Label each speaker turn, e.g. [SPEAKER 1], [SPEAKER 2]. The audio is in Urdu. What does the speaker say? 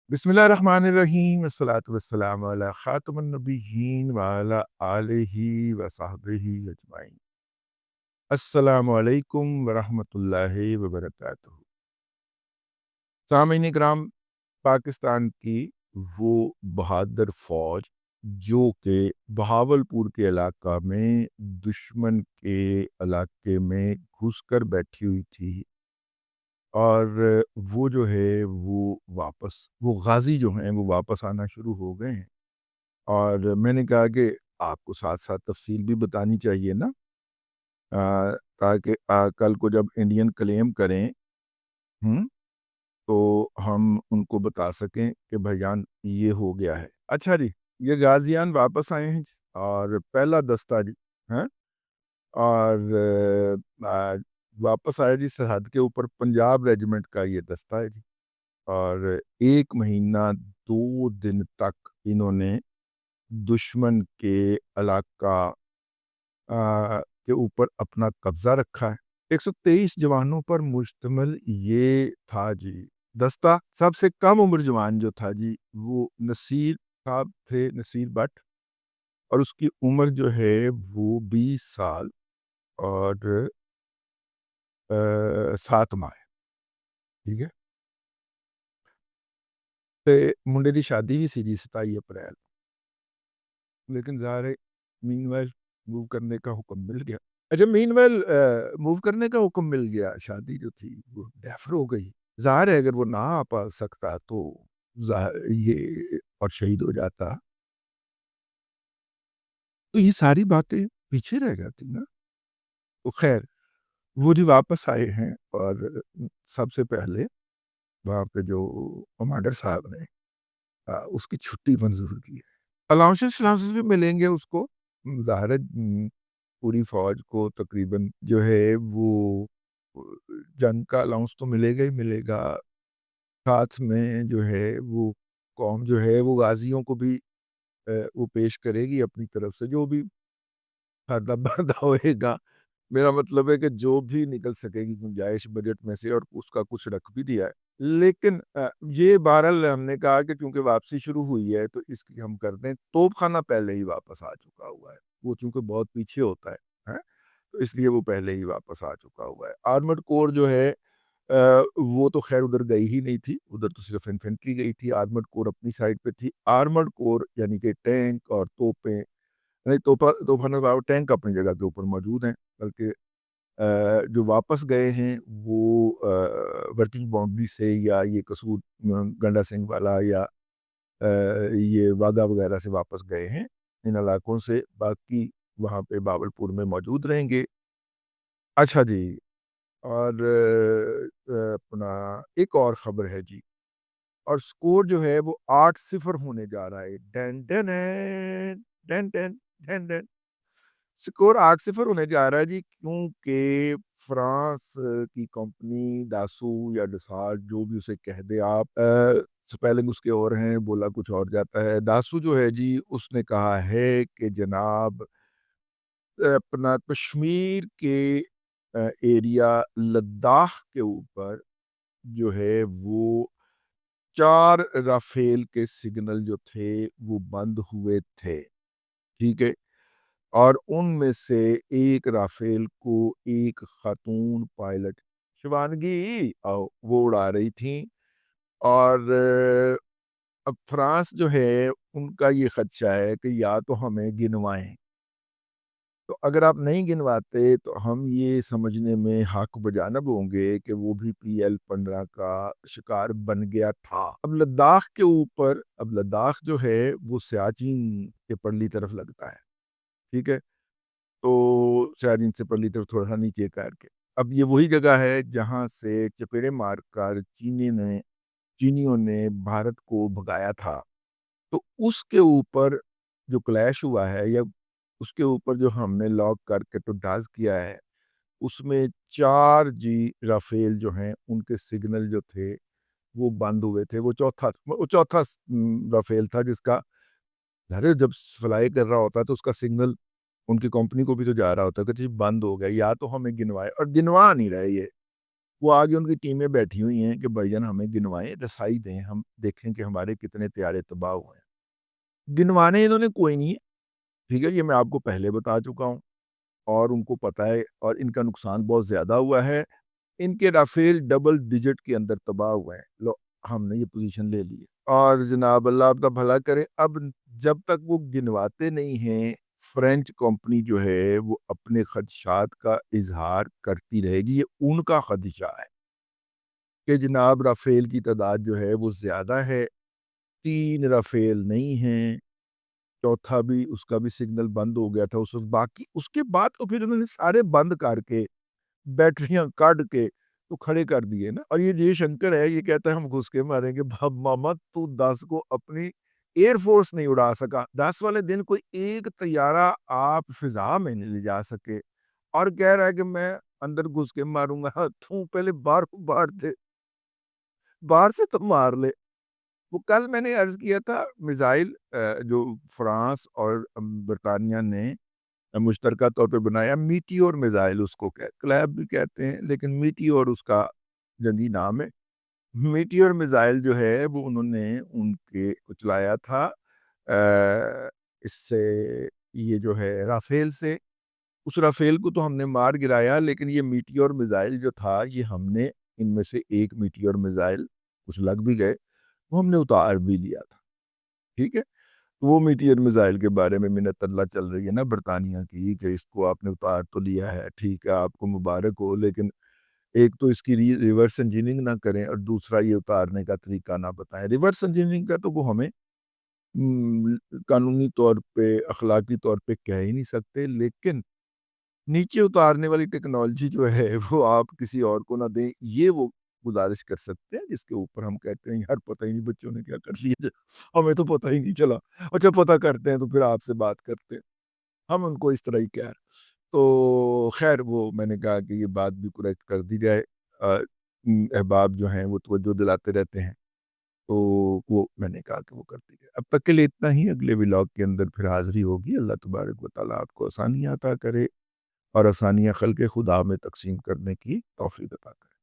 [SPEAKER 1] بسم اللہ الرحمن الرحیم والصلاة والسلام علی خاتم النبیین وعلی آلہ وصحبہ اجمعین۔ السلام علیکم ورحمۃ اللہ وبرکاتہ۔ سامعین کرام، پاکستان کی وہ بہادر فوج جو کہ بہاولپور کے علاقہ میں دشمن کے علاقے میں گھس کر بیٹھی ہوئی تھی، اور وہ جو ہے وہ غازی جو ہیں وہ واپس آنا شروع ہو گئے ہیں۔ اور میں نے کہا کہ آپ کو ساتھ ساتھ تفصیل بھی بتانی چاہیے نا، تاکہ کل کو جب انڈین کلیم کریں تو ہم ان کو بتا سکیں کہ بھائی جان یہ ہو گیا ہے۔ اچھا جی، یہ غازیان واپس آئے ہیں جی، اور پہلا دستہ جی ہاں، اور واپس آیا جی سرحد کے اوپر پنجاب ریجمنٹ کا یہ دستہ ہے جی، اور 1 مہینہ 2 دن تک انہوں نے دشمن کے علاقہ کے اوپر اپنا قبضہ رکھا ہے۔ 123 جوانوں پر مشتمل یہ تھا جی دستہ۔ سب سے کم عمر جوان جو تھا جی وہ نصیر صاحب تھے، نصیر بٹ، اور اس کی عمر جو ہے وہ 20 سال اور 7 ماہ ہے، ٹھیک ہے۔ تے منڈے دی شادی بھی سی جی 27 اپریل، لیکن ظاہر ہے مین ویل موو کرنے کا حکم مل گیا۔ اچھا، مین ویل موو کرنے کا حکم مل گیا، شادی جو تھی وہ ڈیفر ہو گئی۔ ظاہر ہے اگر وہ نہ آ پا سکتا تو یہ اور شہید ہو جاتا تو یہ ساری باتیں پیچھے رہ جاتی نا۔ تو خیر، وہ جو واپس آئے ہیں، اور سب سے پہلے وہاں پہ جو کمانڈر صاحب نے اس کی چھٹی منظور کی ہے۔ الاؤنسز بھی ملیں گے اس کو، ظاہر ہے پوری فوج کو تقریباً جو ہے وہ جنگ کا الاؤنس تو ملے گا ہی ملے گا، ساتھ میں جو ہے وہ قوم جو ہے وہ غازیوں کو بھی وہ پیش کرے گی اپنی طرف سے جو بھی کھاتا باندھا ہوئے گا۔ میرا مطلب ہے کہ جو بھی نکل سکے گی گنجائش بجٹ میں سے، اور اس کا کچھ رکھ بھی دیا ہے۔ لیکن یہ بہرحال ہم نے کہا کہ چونکہ واپسی شروع ہوئی ہے تو اس کی ہم کر دیں۔ توپ خانہ پہلے ہی واپس آ چکا ہوا ہے، وہ چونکہ بہت پیچھے ہوتا ہے تو اس لیے وہ پہلے ہی واپس آ چکا ہوا ہے۔ آرمڈ کور جو ہے وہ تو خیر ادھر گئی ہی نہیں تھی، ادھر تو صرف انفینٹری گئی تھی، آرمڈ کور اپنی سائڈ پہ تھی۔ آرمڈ کور یعنی کہ ٹینک اور توپیں، نہیں توپا ٹینک اپنی جگہ کے اوپر موجود ہیں، بلکہ جو واپس گئے ہیں وہ ورکنگ باؤنڈری سے، یا یہ قصور گنڈا سنگھ والا یا یہ واگا وغیرہ سے واپس گئے ہیں ان علاقوں سے، باقی وہاں پہ باولپور میں موجود رہیں گے۔ اچھا جی، اور اپنا ایک اور خبر ہے جی، اور سکور جو ہے وہ 8-0 ہونے جا رہا ہے۔ ڈین ڈین ڈین ڈین ڈین ڈین سکور 8-0 ہونے جا رہا ہے جی، کیونکہ فرانس کی کمپنی ڈاسو یا ڈسالٹ جو بھی اسے کہہ دے آپ، سپیلنگ اس کے اور ہیں، بولا کچھ اور جاتا ہے۔ ڈاسو جو ہے جی اس نے کہا ہے کہ جناب اپنا کشمیر کے ایریا لداخ کے اوپر جو ہے وہ 4 رافیل کے سگنل جو تھے وہ بند ہوئے تھے، ٹھیک ہے، اور ان میں سے ایک رافیل کو ایک خاتون پائلٹ شیوانگی وہ اڑا رہی تھیں، اور اب فرانس جو ہے ان کا یہ خدشہ ہے کہ یا تو ہمیں گنوائیں، تو اگر آپ نہیں گنواتے تو ہم یہ سمجھنے میں حق بجانب ہوں گے کہ وہ بھی PL-15 کا شکار بن گیا تھا۔ اب لداخ کے اوپر، اب لداخ جو ہے وہ سیاچن کے پرلی طرف لگتا ہے، ٹھیک ہے، تو سیاچن سے پرلی طرف تھوڑا سا نیچے کر کے اب یہ وہی جگہ ہے جہاں سے چپیڑے مار کر چینیوں نے بھارت کو بھگایا تھا۔ تو اس کے اوپر جو کلیش ہوا ہے، یا اس کے اوپر جو ہم نے لاک کر کے تو ڈاز کیا ہے، اس میں 4 رافیل جو ہیں ان کے سگنل جو تھے وہ بند ہوئے تھے۔ وہ چوتھا رافیل تھا جس کا جب فلائی کر رہا ہوتا ہے تو اس کا سگنل ان کی کمپنی کو بھی تو جا رہا ہوتا ہے کہ جی بند ہو گیا، یا تو ہمیں گنوائے، اور گنوا نہیں رہے یہ وہ آگے ان کی ٹیمیں بیٹھی ہوئی ہیں کہ بھائی جان ہمیں گنوائیں، رسائی دیں، ہم دیکھیں کہ ہمارے کتنے طیارے تباہ ہوئے ہیں۔ گنوانے انہوں نے کوئی نہیں ہے، ٹھیک ہے، یہ میں آپ کو پہلے بتا چکا ہوں اور ان کو پتہ ہے، اور ان کا نقصان بہت زیادہ ہوا ہے۔ ان کے رافیل ڈبل ڈیجٹ کے اندر تباہ ہوئے ہیں۔ لو، ہم نے یہ پوزیشن لے لی ہے، اور جناب اللہ آپ کا بھلا کرے، اب جب تک وہ گنواتے نہیں ہیں، فرینچ کمپنی جو ہے وہ اپنے خدشات کا اظہار کرتی رہے گی۔ یہ ان کا خدشہ ہے کہ جناب رافیل کی تعداد جو ہے وہ زیادہ ہے، 3 رافیل نہیں ہیں، چوتھا بھی اس کا بھی سگنل بند ہو گیا تھا اس وقت۔ باقی اس کے بعد تو پھر انہوں نے سارے بند کر کے بیٹریاں کاٹ کے تو کھڑے کر دیے نا۔ اور یہ جے شنکر ہے، یہ کہتا ہے ہم گھس کے ماریں گے۔ ماما تو 10 کو اپنی ایئر فورس نہیں اڑا سکا، 10 والے دن کوئی ایک طیارہ آپ فضا میں نہیں لے جا سکے، اور کہہ رہا ہے کہ میں اندر گھس کے ماروں گا۔ تو پہلے باہر سے تو مار لے۔ وہ کل میں نے عرض کیا تھا، میزائل جو فرانس اور برطانیہ نے مشترکہ طور پہ بنایا، میٹیور میزائل اس کو کلیب بھی کہتے ہیں، لیکن میٹیور اس کا جنگی نام ہے۔ میٹیور میزائل جو ہے وہ انہوں نے ان کے چلایا تھا اس سے، یہ جو ہے رافیل سے۔ اس رافیل کو تو ہم نے مار گرایا، لیکن یہ میٹیور میزائل جو تھا، یہ ہم نے ان میں سے ایک میٹیور میزائل، کچھ لگ بھی گئے، وہ ہم نے اتار بھی لیا تھا، ٹھیک ہے۔ وہ میٹیور میزائل کے بارے میں منت اللہ چل رہی ہے نا برطانیہ کی کہ اس کو آپ نے اتار تو لیا ہے، ٹھیک ہے، آپ کو مبارک ہو، لیکن ایک تو اس کی ریورس انجینئرنگ نہ کریں، اور دوسرا یہ اتارنے کا طریقہ نہ بتائیں۔ ریورس انجینئرنگ کا تو وہ ہمیں قانونی طور پہ، اخلاقی طور پہ کہہ ہی نہیں سکتے، لیکن نیچے اتارنے والی ٹیکنالوجی جو ہے وہ آپ کسی اور کو نہ دیں، یہ وہ گزارش کر سکتے ہیں، جس کے اوپر ہم کہتے ہیں یار پتہ ہی نہیں بچوں نے کیا کر لیا، ہمیں تو پتہ ہی نہیں چلا۔ اچھا پتہ کرتے ہیں تو پھر آپ سے بات کرتے ہیں، ہم ان کو اس طرح ہی کہہ رہے۔ تو خیر، وہ میں نے کہا کہ یہ بات بھی کریکٹ کر دی جائے، احباب جو ہیں وہ توجہ دلاتے رہتے ہیں، تو وہ میں نے کہا کہ وہ کر دی جائے۔ اب تک کے لیے اتنا ہی، اگلے ولاگ کے اندر پھر حاضری ہوگی۔ اللہ تبارک و تعالیٰ آپ کو آسانیاں عطا کرے، اور آسانیاں خلق خدا میں تقسیم کرنے کی توفیق عطا کرے۔